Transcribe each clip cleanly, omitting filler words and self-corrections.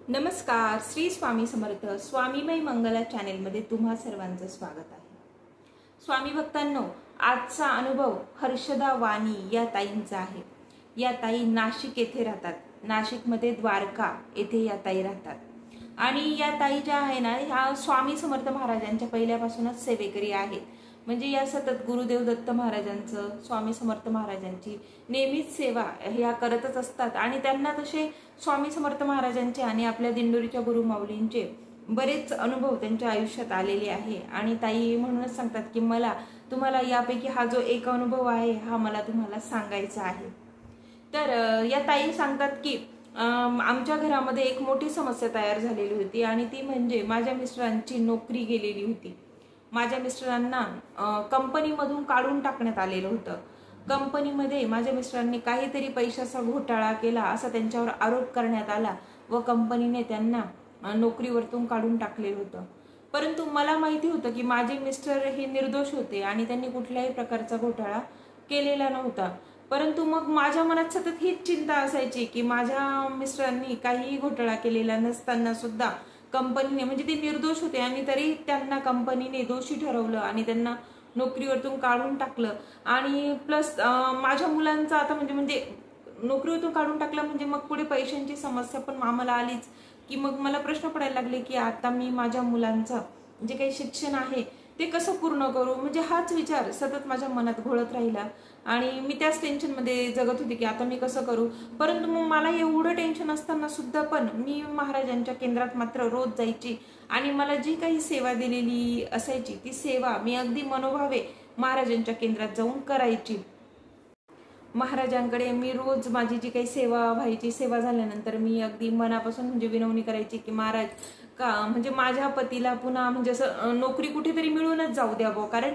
नमस्कार. श्री स्वामी समर्थ स्वामीमय मंगला चॅनेलमध्ये तुम्हा सर्वांचं स्वागत आहे. स्वामी भक्तांनो, आजचा अनुभव हर्षदा वाणी या ताईंचा आहे. या ताई नाशिक येथे राहतात. नाशिकमध्ये द्वारका येथे या ताई राहतात. आणि या ताई ज्या आहे ना, ह्या स्वामी समर्थ महाराजांच्या पहिल्यापासूनच सेवेकरी आहेत. म्हणजे या सतत गुरुदेव दत्त महाराजांचं, स्वामी समर्थ महाराजांची नेहमीच सेवा ह्या करतच असतात. आणि त्यांना तसे स्वामी समर्थ महाराजांचे आणि आपल्या दिंडोरीच्या गुरु माऊलींचे बरेच अनुभव त्यांच्या आयुष्यात आलेले आहे. आणि ताई म्हणूनच सांगतात की मला तुम्हाला यापैकी हा जो एक अनुभव आहे हा मला तुम्हाला सांगायचा आहे. तर या ताई सांगतात की आमच्या घरामध्ये एक मोठी समस्या तयार झालेली होती आणि ती म्हणजे माझ्या मिस्टरांची नोकरी गेलेली होती. माझ्या मिस्टरांना कंपनीमधून काढून टाकण्यात आलेलं होतं. कंपनीमध्ये माझ्या मिस्टरांनी काहीतरी पैशाचा घोटाळा केला असा त्यांच्यावर आरोप करण्यात आला व कंपनीने त्यांना नोकरीवरतून काढून टाकलेलं होतं. परंतु मला माहिती होतं की माझे मिस्टर हे निर्दोष होते आणि त्यांनी कुठल्याही प्रकारचा घोटाळा केलेला नव्हता. परंतु मग माझ्या मनात सतत हीच चिंता असायची की माझ्या मिस्टरांनी काहीही घोटाळा केलेला नसताना सुद्धा कंपनीने, म्हणजे ते निर्दोष होते आणि तरी त्यांना कंपनीने दोषी ठरवलं आणि त्यांना नोकरीवरतून काढून टाकलं. आणि प्लस माझ्या मुलांचा आता म्हणजे नोकरीवरतून काढून टाकलं म्हणजे मग पुढे पैशांची समस्या पण आम्हाला आलीच. की मग मला प्रश्न पडायला लागले की आता मी माझ्या मुलांचं जे काही शिक्षण आहे ते कसं पूर्ण करू. म्हणजे हाच विचार सतत माझ्या मनात घोळत राहिला आणि मी त्याच टेन्शनमध्ये जगत होते की आता मी कसं करू. परंतु मग मला एवढं टेन्शन असताना सुद्धा पण मी महाराजांच्या केंद्रात मात्र रोज जायची आणि मला जी काही सेवा दिलेली असायची ती सेवा मी अगदी मनोभावे महाराजांच्या केंद्रात जाऊन करायची. महाराजांकडे मी रोज माझी जी काही सेवा व्हायची, सेवा झाल्यानंतर मी अगदी मनापासून म्हणजे विनवणी करायची की महाराज का म्हणजे माझ्या पतीला पुन्हा म्हणजे असं नोकरी कुठेतरी मिळूनच जाऊ द्यावं. कारण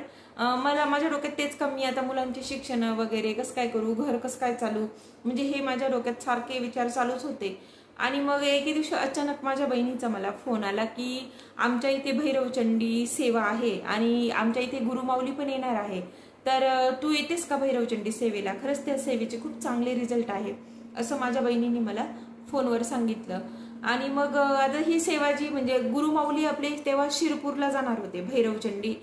मला माझ्या डोक्यात तेच कमी, आता मुलांची शिक्षण वगैरे कसं काय करू, घर कसं काय चालू, म्हणजे हे माझ्या डोक्यात सारखे विचार चालूच होते. आणि मग एके दिवशी अचानक माझ्या बहिणीचा मला फोन आला की आमच्या इथे भैरवचंडी सेवा आहे आणि आमच्या इथे गुरुमाऊली पण येणार आहे, तर तू येतेस का भैरवचंडी सेवेला. खरंच त्या सेवेचे खूप चांगले रिझल्ट आहे असं माझ्या बहिणीने मला फोनवर सांगितलं. आणि मग आता ही सेवा जी म्हणजे गुरुमाऊली आपले तेव्हा शिरपूरला जाणार होते, भैरवचंडी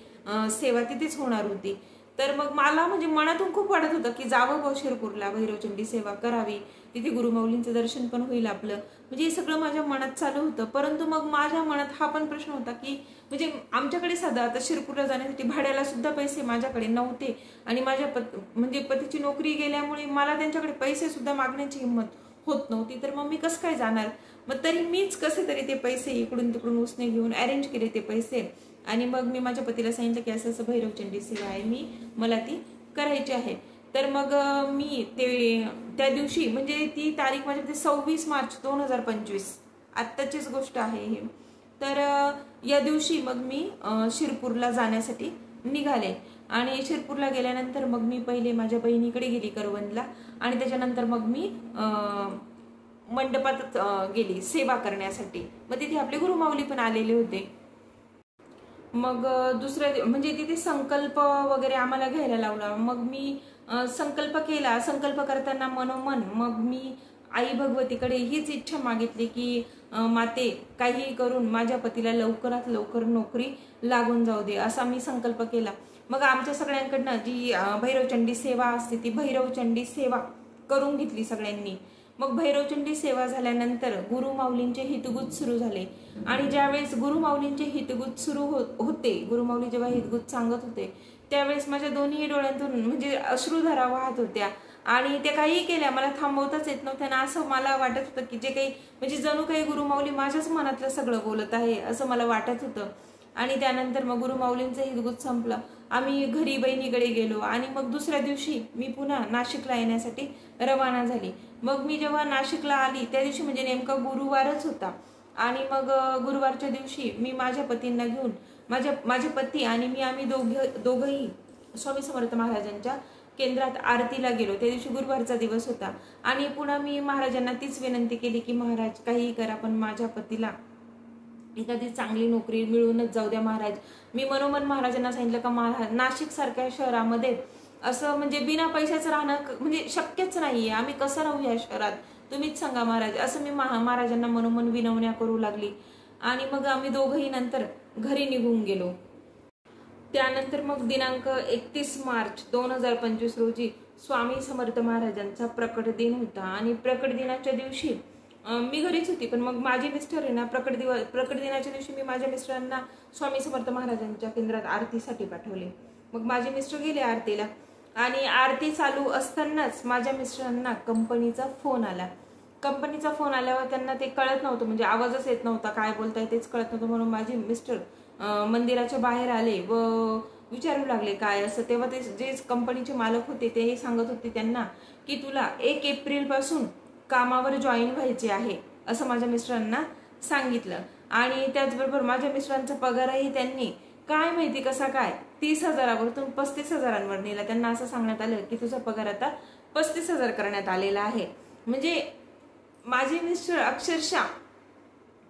सेवा तिथेच होणार होती. तर मग मला म्हणजे मनातून खूप वाटत होतं की जावं भाऊ शिरपूरला, भैरवचंडी सेवा करावी, तिथे गुरुमाऊलींचं दर्शन पण होईल आपलं, म्हणजे हे सगळं माझ्या मनात चालू होतं. परंतु मग माझ्या मनात हा पण प्रश्न होता की म्हणजे आमच्याकडे साधा आता शिरपूरला जाण्यासाठी भाड्याला सुद्धा पैसे माझ्याकडे नव्हते आणि माझ्या म्हणजे पतीची नोकरी गेल्यामुळे मला त्यांच्याकडे पैसे सुद्धा मागण्याची हिंमत होत नव्हती. तर मग मी कसं काय जाणार. मग तरी मीच कसे तरी ते पैसे इकडून तिकडून उसने घेऊन अरेंज केले ते पैसे आणि मग मी माझ्या पतीला सांगितलं की असं असं भैरवचंडी सेवा आहे, मला ती करायची आहे. तर मग मी ते त्या दिवशी म्हणजे ती तारीख माझ्या 26 मार्च 2025 आत्ताचीच गोष्ट आहे हे. तर या दिवशी मग मी शिरपूरला जाण्यासाठी निघाले आणि शिरपूरला गेल्यानंतर मग मी पहिले माझ्या बहिणीकडे गेली करवंदला आणि त्याच्यानंतर मग मी मंडपात गेली सेवा करण्यासाठी. मग तिथे आपले गुरुमाऊली पण आलेले होते. मग दुसऱ्या म्हणजे तिथे संकल्प वगैरे आम्हाला घ्यायला लावला. मग मी संकल्प केला. संकल्प करताना मनोमन मग मी आई भगवतीकडे हीच इच्छा मागितली की माते काही करून माझ्या पतीला लवकरात लवकर नोकरी लागून जाऊ दे, असा मी संकल्प केला. मग आमच्या सगळ्यांकडनं जी भैरवचंडी सेवा असते ती भैरवचंडी सेवा करून घेतली सगळ्यांनी. मग भैरवचंडी सेवा झाल्यानंतर गुरुमाऊलींचे हितगुज सुरू झाले आणि ज्यावेळेस गुरुमाऊलींचे हितगुज सुरू होते, गुरुमाऊली जेव्हा हितगुज सांगत होते त्यावेळेस माझ्या दोन्ही डोळ्यांतून म्हणजे अश्रुधारा वाहत होत्या आणि त्या काही केल्या मला थांबवताच येत नव्हत्या ना. असं मला वाटत होतं की जे काही म्हणजे जणू काही गुरुमाऊली माझ्याच मनातलं सगळं बोलत आहे असं मला वाटत होतं. आणि त्यानंतर मग गुरुमाऊलींचं हितगुज संपलं. आम्ही घरी बहिणीकडे गेलो आणि मग दुसऱ्या दिवशी मी पुन्हा नाशिकला येण्यासाठी रवाना झाली. मग मी जेव्हा नाशिकला आली त्या दिवशी म्हणजे नेमका गुरुवारच होता आणि मग गुरुवारच्या दिवशी मी माझ्या पतींना घेऊन माझे पती आणि मी आम्ही दोघंही स्वामी समर्थ महाराजांच्या केंद्रात आरतीला गेलो. त्या दिवशी गुरुवारचा दिवस होता आणि पुन्हा मी महाराजांना तीच विनंती केली की महाराज काही करा पण माझ्या पतीला एखादी चांगली नोकरी मिळूनच जाऊ द्या महाराज. मी मनोमन महाराजांना सांगितलं का महाराज नाशिक सारख्या शहरामध्ये असं म्हणजे बिना पैशाचं राहणं म्हणजे शक्यच नाहीये, आम्ही कसं राहू या शहरात, तुम्हीच सांगा महाराज, असं मी महाराजांना मनोमन विनवण्या करू लागली. आणि मग आम्ही दोघंही नंतर घरी निघून गेलो. त्यानंतर मग दिनांक 31 मार्च 2025 रोजी स्वामी समर्थ महाराजांचा प्रकट दिन होता. आणि प्रकट दिनाच्या दिवशी मी घरीच होती, पण मग माझे मिस्टर आहे ना, प्रकट दिनाच्या दिवशी मी माझ्या मिस्टरांना स्वामी समर्थ महाराजांच्या केंद्रात आरतीसाठी पाठवले. मग माझे मिस्टर गेले आरतीला, आणि आरती चालू असतानाच माझ्या मिस्टरांना कंपनीचा फोन आला. कंपनीचा फोन आल्यावर त्यांना ते कळत नव्हतं, म्हणजे आवाजच येत नव्हता, काय बोलताय तेच कळत नव्हतं. म्हणून माझे मिस्टर मंदिराच्या बाहेर आले व विचारू लागले काय असं. तेव्हा ते जे कंपनीचे मालक होते ते सांगत होते त्यांना की तुला 1 एप्रिल पासून कामावर जॉईन व्हायचे आहे, असं माझ्या मिस्टरांना सांगितलं. आणि त्याचबरोबर माझ्या मिस्टरांचा पगारही त्यांनी काय माहिती कसा काय 30,000वरून 35,000वर नेला. त्यांना असं सांगण्यात आलं की तुझा पगार आता 35,000 करण्यात आलेला आहे. म्हणजे माझे मिस्टर अक्षरशः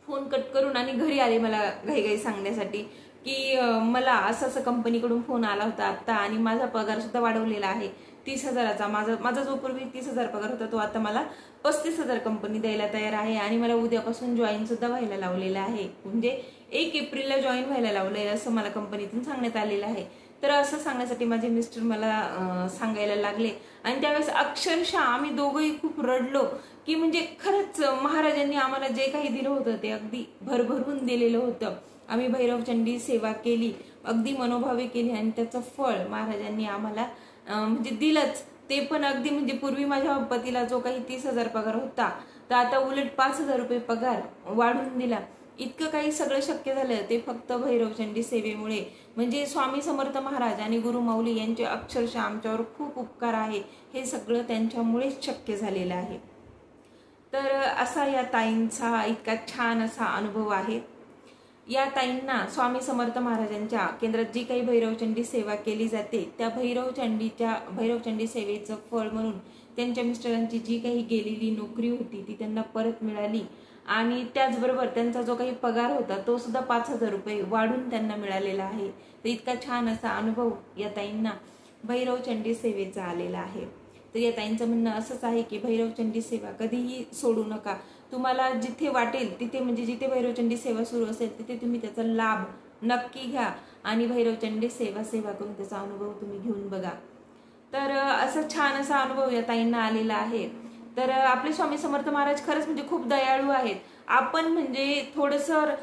फोन कट करून आणि घरी आले मला घाईघाई सांगण्यासाठी की मला असं कंपनीकडून फोन आला होता आता, आणि माझा पगार सुद्धा वाढवलेला आहे 30,000चा. माझा जो पूर्वी 30,000 पगार होता तो आता मला 35,000 कंपनी द्यायला तयार आहे, आणि मला उद्यापासून जॉईन सुद्धा व्हायला लावलेलं आहे. म्हणजे 1 एप्रिलला जॉईन व्हायला लावलंय असं मला कंपनीतून सांगण्यात आलेलं आहे. तर असं सांगण्यासाठी माझे मिस्टर मला सांगायला लागले. आणि त्यावेळेस अक्षरशः आम्ही दोघंही खूप रडलो की म्हणजे खरंच महाराजांनी आम्हाला जे काही दिलं होतं ते अगदी भरभरून दिलेलं होतं. आम्ही भैरवचंडी सेवा केली, अगदी मनोभावे केली, आणि त्याचं फळ महाराजांनी आम्हाला म्हणजे दिलंच. ते पण अगदी म्हणजे पूर्वी माझ्या पतीला जो काही 30,000 पगार होता तर आता उलट 5,000 रुपये पगार वाढून दिला. इतकं काही सगळं शक्य झालं ते फक्त भैरवचंडी सेवेमुळे. म्हणजे स्वामी समर्थ महाराज आणि गुरु माऊली यांचे अक्षरशः आमच्यावर खूप उपकार आहे. हे सगळं त्यांच्यामुळेच शक्य झालेलं आहे. तर असा या ताईंचा इतका छान असा अनुभव आहे. या ताईंना स्वामी समर्थ महाराजांच्या केंद्रात जी काही भैरवचंडी सेवा केली जाते त्या भैरवचंडी सेवेचं फळ म्हणून त्यांच्या मिस्टरांची जी काही गेलेली नोकरी होती ती त्यांना परत मिळाली. आणि त्याचबरोबर त्यांचा जो काही पगार होता तो सुद्धा 5,000 रुपये वाढून त्यांना मिळालेला आहे. तर इतका छान असा अनुभव या ताईंना भैरवचंडी सेवेचा आलेला आहे. तर या ताईंचं म्हणणं असंच आहे की भैरवचंडी सेवा कधीही सोडू नका. तुम्हाला जिथे वाटेल तिथे, म्हणजे जिथे भैरवचंडी सेवा सुरू असेल तिथे तुम्ही त्याचा लाभ नक्की घ्या आणि भैरवचंडी सेवा करून त्याचा अनुभव तुम्ही घेऊन बघा. तर असा छान असा अनुभव या ताईंना आलेला आहे. तर आपले स्वामी समर्थ महाराज खरंच म्हणजे खूप दयाळू आहेत. आपण म्हणजे थोडंसं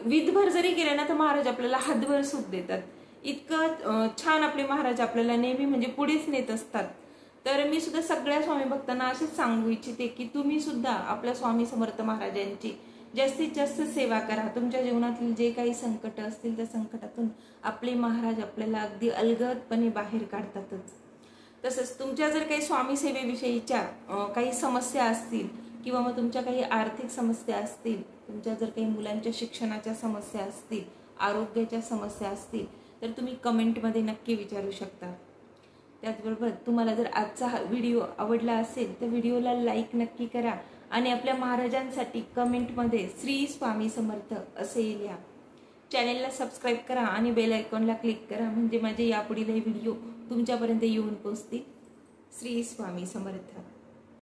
विधभर जरी केलं ना तर महाराज आपल्याला हातभर सुख देतात. इतकं छान आपले महाराज आपल्याला नेहमी म्हणजे पुढेच नेत असतात. तर मी सुद्धा सगळ्या स्वामी भक्तांना असेच सांगू इच्छिते की तुम्ही सुद्धा आपल्या स्वामी समर्थ महाराजांची जास्तीत जास्त सेवा करा. तुमच्या जीवनातील जे काही संकट असतील त्या संकटातून आपले महाराज आपल्याला अगदी अलगदपणे बाहेर काढतातच. तसंच तुमच्या जर काही स्वामी सेवेविषयीच्या काही समस्या असतील किंवा मग तुमच्या काही आर्थिक समस्या असतील, तुमच्या जर काही मुलांच्या शिक्षणाच्या समस्या असतील, आरोग्याच्या समस्या असतील तर तुम्ही कमेंटमध्ये नक्की विचारू शकता. त्याचबरोबर तुम्हाला जर आजचा हा व्हिडिओ आवडला असेल तर व्हिडिओला लाईक नक्की करा आणि आपल्या महाराजांसाठी कमेंटमध्ये श्री स्वामी समर्थ असे लिहा. चॅनेलला सबस्क्राईब करा आणि बेल आयकॉनला क्लिक करा, म्हणजे माझे यापुढील व्हिडिओ तुमच्यापर्यंत येऊन पोहोचतील. श्री स्वामी समर्थ.